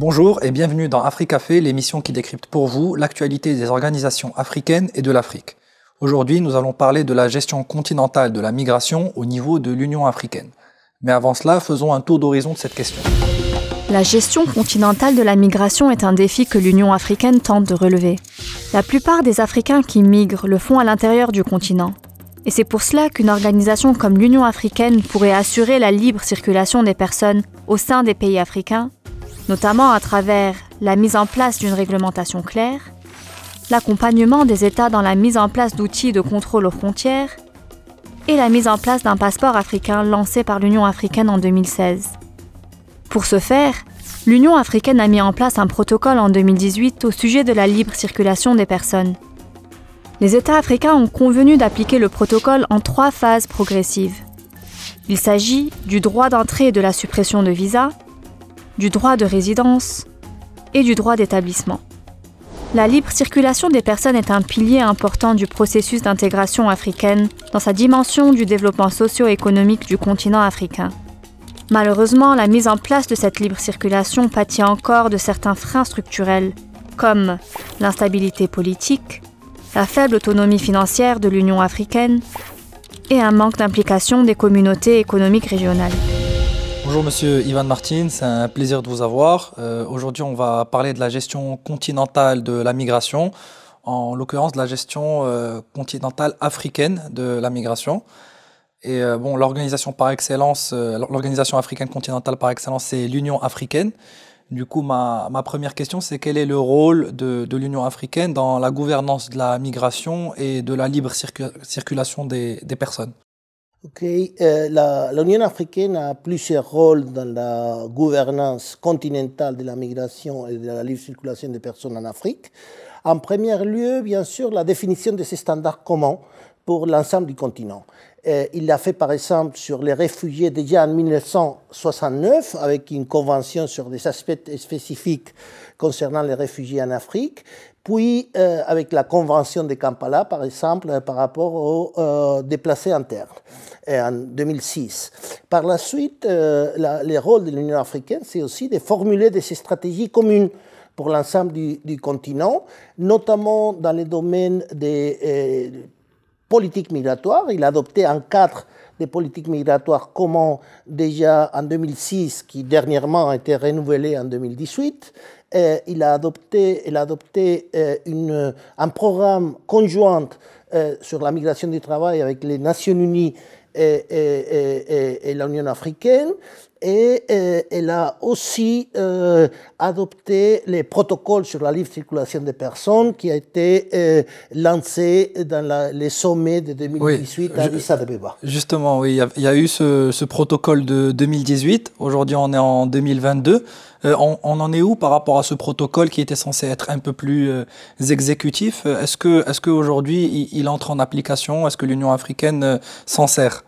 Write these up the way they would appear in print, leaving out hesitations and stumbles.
Bonjour et bienvenue dans Africafé, l'émission qui décrypte pour vous l'actualité des organisations africaines et de l'Afrique. Aujourd'hui, nous allons parler de la gestion continentale de la migration au niveau de l'Union africaine. Mais avant cela, faisons un tour d'horizon de cette question. La gestion continentale de la migration est un défi que l'Union africaine tente de relever. La plupart des Africains qui migrent le font à l'intérieur du continent. Et c'est pour cela qu'une organisation comme l'Union africaine pourrait assurer la libre circulation des personnes au sein des pays africains, notamment à travers la mise en place d'une réglementation claire, l'accompagnement des États dans la mise en place d'outils de contrôle aux frontières et la mise en place d'un passeport africain lancé par l'Union africaine en 2016. Pour ce faire, l'Union africaine a mis en place un protocole en 2018 au sujet de la libre circulation des personnes. Les États africains ont convenu d'appliquer le protocole en 3 phases progressives. Il s'agit du droit d'entrée et de la suppression de visas, du droit de résidence et du droit d'établissement. La libre circulation des personnes est un pilier important du processus d'intégration africaine dans sa dimension du développement socio-économique du continent africain. Malheureusement, la mise en place de cette libre circulation pâtit encore de certains freins structurels, comme l'instabilité politique, la faible autonomie financière de l'Union africaine et un manque d'implication des communautés économiques régionales. Bonjour Monsieur Ivan Martin, c'est un plaisir de vous avoir. Aujourd'hui, on va parler de la gestion continentale de la migration, en l'occurrence de la gestion continentale africaine de la migration. Et l'organisation par excellence, l'organisation africaine continentale par excellence, c'est l'Union africaine. Du coup, ma première question, c'est quel est le rôle de l'Union africaine dans la gouvernance de la migration et de la libre circulation des personnes? L'Union africaine a plusieurs rôles dans la gouvernance continentale de la migration et de la libre circulation des personnes en Afrique. En premier lieu, bien sûr, la définition de ces standards communs pour l'ensemble du continent. Il l'a fait par exemple sur les réfugiés déjà en 1969 avec une convention sur des aspects spécifiques concernant les réfugiés en Afrique, puis avec la convention de Kampala par exemple par rapport aux déplacés internes en 2006. Par la suite, les rôles de l'Union africaine, c'est aussi de formuler des stratégies communes pour l'ensemble du continent, notamment dans les domaines des politique migratoire. Il a adopté un cadre de politique migratoire commun déjà en 2006, qui dernièrement a été renouvelé en 2018. Il a adopté un programme conjoint sur la migration du travail avec les Nations Unies et l'Union africaine. Et elle a aussi adopté les protocoles sur la libre circulation des personnes qui a été lancé dans les sommets de 2018 à Addis Abeba. Justement, oui, il y a eu ce protocole de 2018. Aujourd'hui, on est en 2022. On en est où par rapport à ce protocole qui était censé être un peu plus exécutif? Est-ce qu'aujourd'hui, il entre en application? Est-ce que l'Union africaine s'en sert?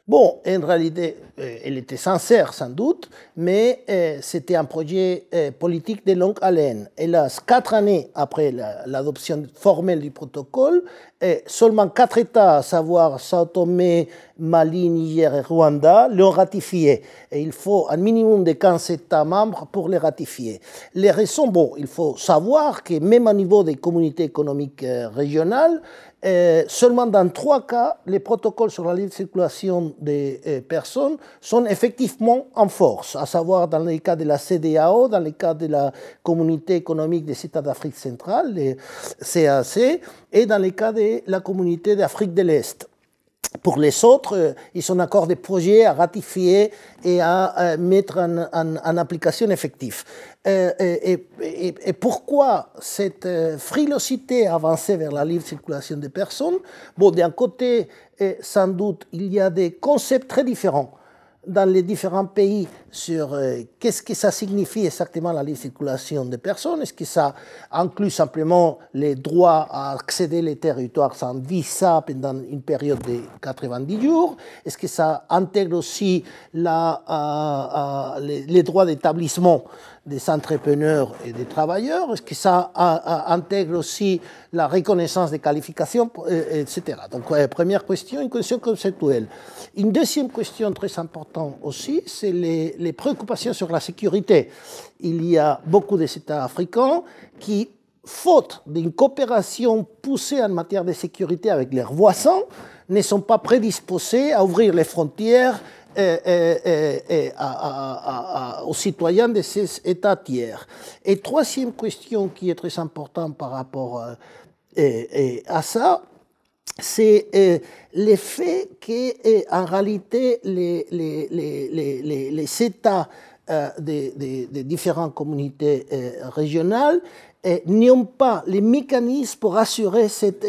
Bon, en réalité, elle était sincère sans doute, mais c'était un projet politique de longue haleine. Hélas, 4 années après l'adoption formelle du protocole, seulement 4 États, à savoir Sao Tomé, Mali, Niger et Rwanda, l'ont ratifié. Et il faut un minimum de 15 États membres pour les ratifier. Les raisons, il faut savoir que même au niveau des communautés économiques régionales, seulement dans 3 cas, les protocoles sur la libre circulation des personnes sont effectivement en force, à savoir dans les cas de la CEDEAO, dans les cas de la Communauté économique des États d'Afrique centrale, les CAC, et dans les cas de la Communauté d'Afrique de l'Est. Pour les autres, ils sont encore des projets à ratifier et à mettre en application effective. Et pourquoi cette frilosité avancée vers la libre circulation des personnes? D'un côté, sans doute, il y a des concepts très différents dans les différents pays sur qu'est-ce que ça signifie exactement la libre circulation des personnes. Est-ce que ça inclut simplement les droits à accéder les territoires sans visa pendant une période de 90 jours? Est-ce que ça intègre aussi les droits d'établissement des entrepreneurs et des travailleurs? Est-ce que ça intègre aussi la reconnaissance des qualifications, etc. Donc, première question, une question conceptuelle. Une deuxième question très importante aussi, c'est les préoccupations sur la sécurité. Il y a beaucoup d'États africains qui, faute d'une coopération poussée en matière de sécurité avec leurs voisins, ne sont pas prédisposés à ouvrir les frontières aux citoyens de ces États tiers. Et troisième question qui est très importante par rapport à ça, c'est le fait qu'en réalité, les États des différentes communautés régionales n'ont pas les mécanismes pour assurer cette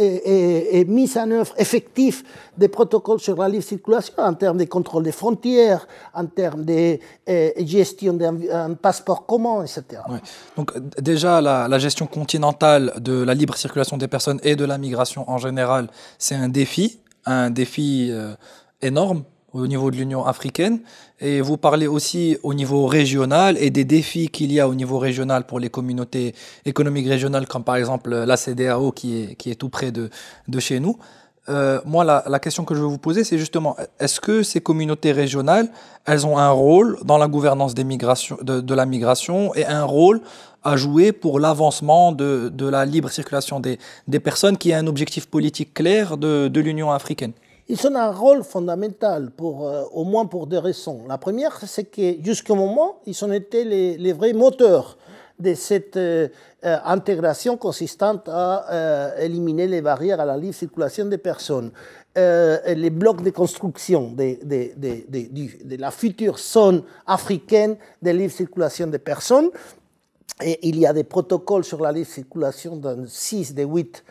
mise en œuvre effective des protocoles sur la libre circulation en termes de contrôle des frontières, en termes de gestion d'un passeport commun, etc. Ouais. Donc déjà, la gestion continentale de la libre circulation des personnes et de la migration en général, c'est un défi énorme au niveau de l'Union africaine, et vous parlez aussi au niveau régional et des défis qu'il y a au niveau régional pour les communautés économiques régionales, comme par exemple la CEDEAO qui est tout près de chez nous. Moi, la question que je veux vous poser, c'est justement, est-ce que ces communautés régionales, elles ont un rôle dans la gouvernance des migrations, de la migration, et un rôle à jouer pour l'avancement de la libre circulation des personnes, qui est un objectif politique clair de l'Union africaine? Ils ont un rôle fondamental, au moins pour deux raisons. La première, c'est que jusqu'au moment, ils ont été les vrais moteurs de cette intégration consistante à éliminer les barrières à la libre circulation des personnes. Les blocs de construction de la future zone africaine de libre circulation des personnes. Et il y a des protocoles sur la libre circulation dans 6 des 8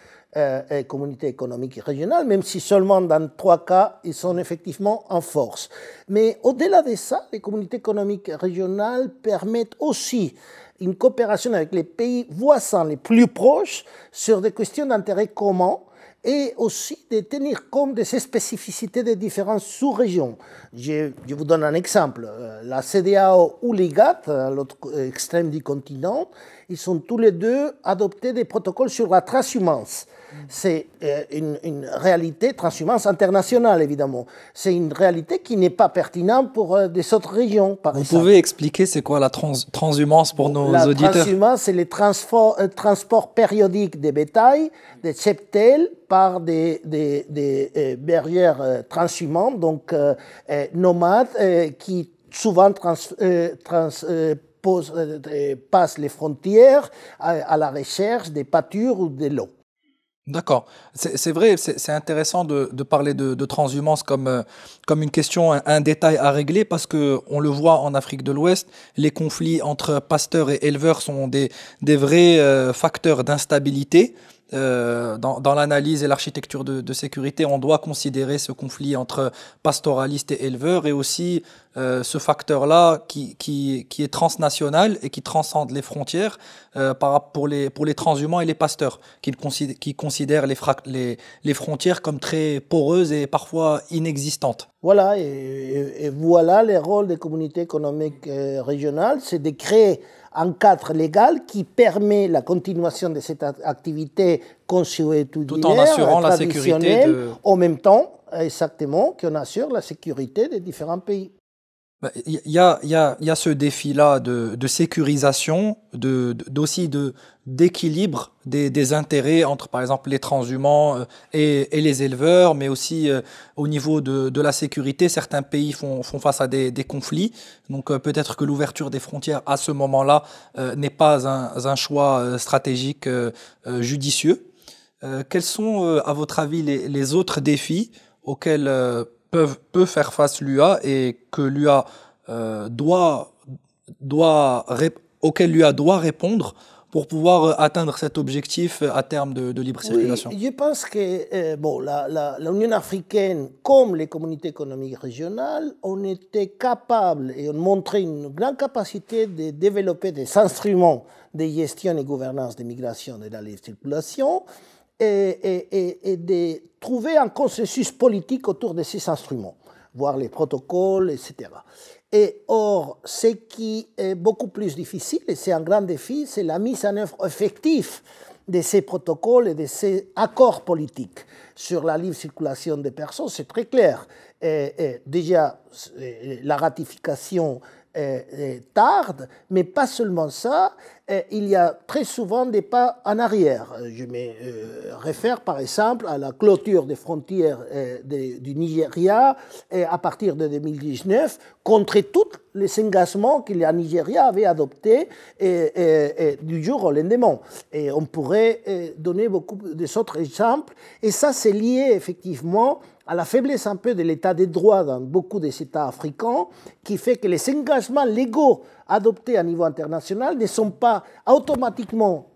communautés économiques régionales, même si seulement dans 3 cas, ils sont effectivement en force. Mais au-delà de ça, les communautés économiques régionales permettent aussi une coopération avec les pays voisins les plus proches sur des questions d'intérêt commun, et aussi de tenir compte de ces spécificités des différentes sous-régions. Je vous donne un exemple. La CEDEAO ou l'IGAD, à l'autre extrême du continent, ils ont tous les deux adopté des protocoles sur la transhumance. C'est une réalité, transhumance internationale évidemment, c'est une réalité qui n'est pas pertinente pour des autres régions, par exemple. Vous pouvez expliquer c'est quoi la transhumance pour nos auditeurs? La transhumance, c'est le transport périodique des bétail, des cheptels, par des bergères transhumantes, donc nomades, qui souvent passent les frontières à la recherche des pâtures ou de l'eau. D'accord. C'est vrai, c'est intéressant de parler de transhumance comme une question, un détail à régler, parce que on le voit en Afrique de l'Ouest, les conflits entre pasteurs et éleveurs sont des vrais facteurs d'instabilité. Dans l'analyse et l'architecture de sécurité, on doit considérer ce conflit entre pastoralistes et éleveurs, et aussi ce facteur-là qui est transnational et qui transcende les frontières pour les transhumants et les pasteurs, qui considèrent les frontières comme très poreuses et parfois inexistantes. Voilà, et voilà le rôle des communautés économiques régionales, c'est de créer un cadre légal qui permet la continuation de cette activité consuétudinaire, tout en assurant la sécurité en même temps, exactement, qu'on assure la sécurité des différents pays. Il y a ce défi-là de sécurisation, aussi d'équilibre des intérêts entre, par exemple, les transhumants et les éleveurs, mais aussi au niveau de la sécurité. Certains pays font face à des conflits, donc peut-être que l'ouverture des frontières à ce moment-là n'est pas un choix stratégique judicieux. Quels sont, à votre avis, les autres défis auxquels peut faire face l'UA, et que l'UA auquel l'UA doit répondre pour pouvoir atteindre cet objectif à terme de libre circulation? Oui, je pense que l'Union africaine, comme les communautés économiques régionales, on était capable et on montrait une grande capacité de développer des instruments de gestion et gouvernance des migrations et de la libre circulation, et de trouver un consensus politique autour de ces instruments. voir les protocoles, etc. Et or, ce qui est beaucoup plus difficile, et c'est un grand défi, c'est la mise en œuvre effective de ces protocoles et de ces accords politiques sur la libre circulation des personnes. C'est très clair. Déjà, la ratification tarde, mais pas seulement ça, il y a très souvent des pas en arrière. Je me réfère par exemple à la clôture des frontières du Nigeria à partir de 2019, contre tous les engagements que le Nigeria avait adoptés du jour au lendemain. Et on pourrait donner beaucoup d'autres exemples, et ça c'est lié effectivement à la faiblesse un peu de l'état des droits dans beaucoup des États africains, qui fait que les engagements légaux adoptés à niveau international ne sont pas automatiquement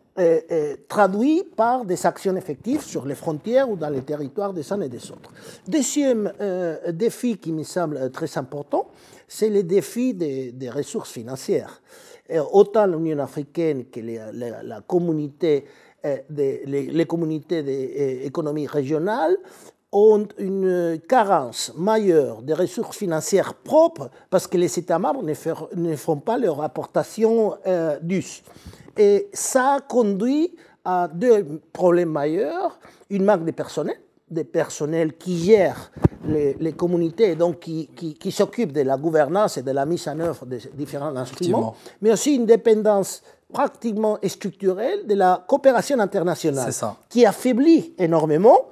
traduits par des actions effectives sur les frontières ou dans les territoires des uns et des autres. Deuxième défi qui me semble très important, c'est le défi des ressources financières. Autant l'Union africaine que la communauté, les communautés d'économie régionale ont une carence majeure de ressources financières propres parce que les États membres ne font pas leur apportation DUS. Et ça conduit à deux problèmes majeurs: une manque de personnel qui gère les communautés et donc qui s'occupe de la gouvernance et de la mise en œuvre des différents instruments, mais aussi une dépendance pratiquement structurelle de la coopération internationale qui affaiblit énormément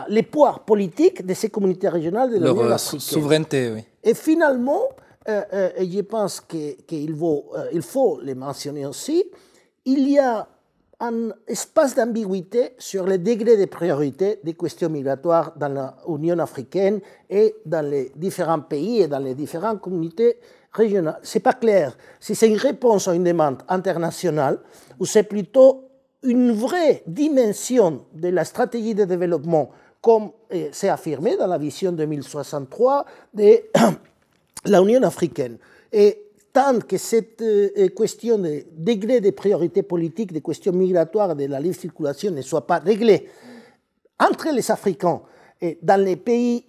les poids politiques de ces communautés régionales de l'Union africaine. Souveraineté, oui. Et finalement, je pense qu'il faut le mentionner aussi, il y a un espace d'ambiguïté sur le degré de priorité des questions migratoires dans l'Union africaine et dans les différents pays et dans les différentes communautés régionales. Ce n'est pas clair si c'est une réponse à une demande internationale ou c'est plutôt une vraie dimension de la stratégie de développement, comme c'est affirmé dans la vision 2063 de l'Union africaine. Et tant que cette question de degré de priorité politique des questions migratoires et de la libre circulation ne soit pas réglée entre les Africains et dans les pays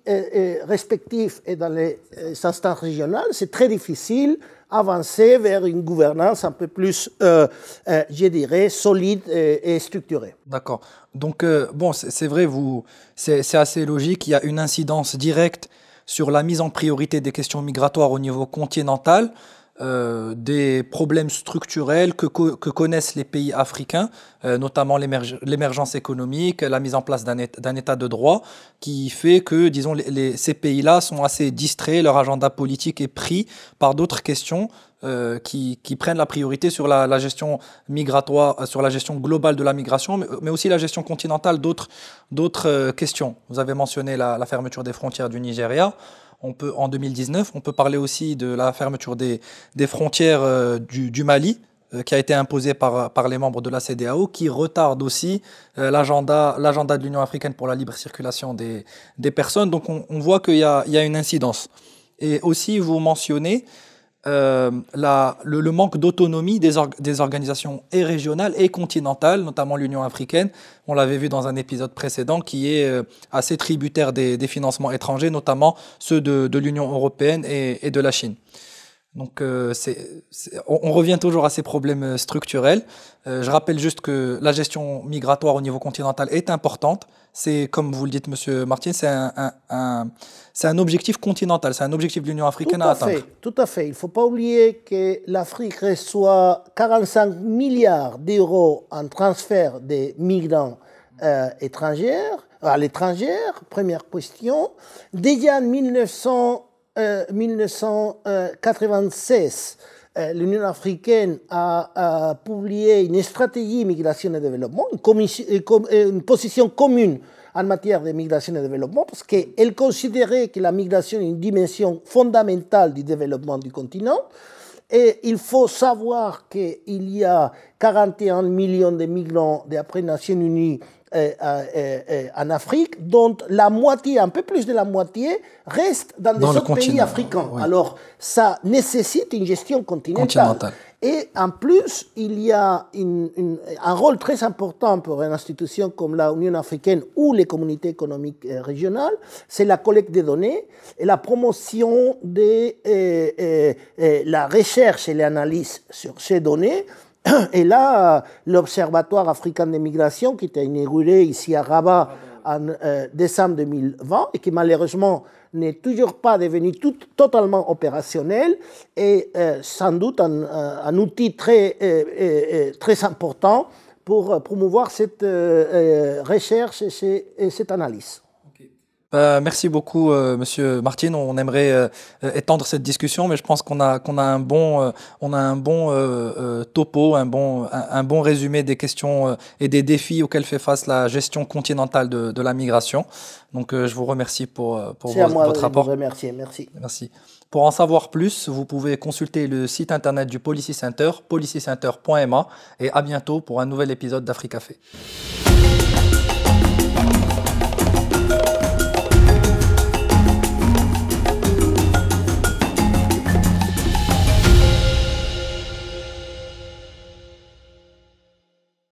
respectifs et dans les instances régionales, c'est très difficile avancer vers une gouvernance un peu plus, je dirais, solide et structurée. D'accord. Donc, bon, c'est vrai, c'est assez logique. Il y a une incidence directe sur la mise en priorité des questions migratoires au niveau continental, des problèmes structurels que connaissent les pays africains, notamment l'émergence économique, la mise en place d'un état de droit, qui fait que, disons, ces pays-là sont assez distraits, leur agenda politique est pris par d'autres questions qui prennent la priorité sur la gestion migratoire, sur la gestion globale de la migration, mais aussi la gestion continentale d'autres questions. Vous avez mentionné la fermeture des frontières du Nigeria. En 2019, on peut parler aussi de la fermeture des frontières du Mali, qui a été imposée par les membres de la CEDEAO, qui retarde aussi l'agenda de l'Union africaine pour la libre circulation des personnes. Donc on voit qu'il y a une incidence. Et aussi, vous mentionnez le manque d'autonomie des organisations et régionales et continentales, notamment l'Union africaine. On l'avait vu dans un épisode précédent, qui est assez tributaire des financements étrangers, notamment ceux de l'Union européenne et de la Chine. Donc on revient toujours à ces problèmes structurels. Je rappelle juste que la gestion migratoire au niveau continental est importante. C'est, comme vous le dites, Monsieur Martin, c'est un objectif continental, c'est un objectif de l'Union africaine à atteindre. Tout à fait. Il ne faut pas oublier que l'Afrique reçoit 45 milliards d'euros en transfert des migrants étrangers, à l'étranger. Première question. Déjà en 1996, l'Union africaine a publié une stratégie migration et développement, une position commune en matière de migration et développement, parce qu'elle considérait que la migration est une dimension fondamentale du développement du continent. Et il faut savoir qu'il y a 41 millions de migrants d'après les Nations Unies en Afrique, dont la moitié, un peu plus de la moitié, reste dans des autres pays africains. Oui. Alors, ça nécessite une gestion continentale. Et en plus, il y a un rôle très important pour une institution comme l'Union africaine ou les communautés économiques régionales, c'est la collecte des données et la promotion de la recherche et l'analyse sur ces données. Et là, l'Observatoire africain des migrations, qui était inauguré ici à Rabat en décembre 2020 et qui malheureusement n'est toujours pas devenu totalement opérationnel, est sans doute un outil très important pour promouvoir cette recherche et cette analyse. Merci beaucoup, Monsieur Martin. On aimerait étendre cette discussion, mais je pense qu'on a un bon, topo, un bon résumé des questions et des défis auxquels fait face la gestion continentale de la migration. Donc, je vous remercie pour votre rapport. Vous remercier. Merci. Merci. Pour en savoir plus, vous pouvez consulter le site internet du Policy Center, policycenter.ma, et à bientôt pour un nouvel épisode d'Africafé.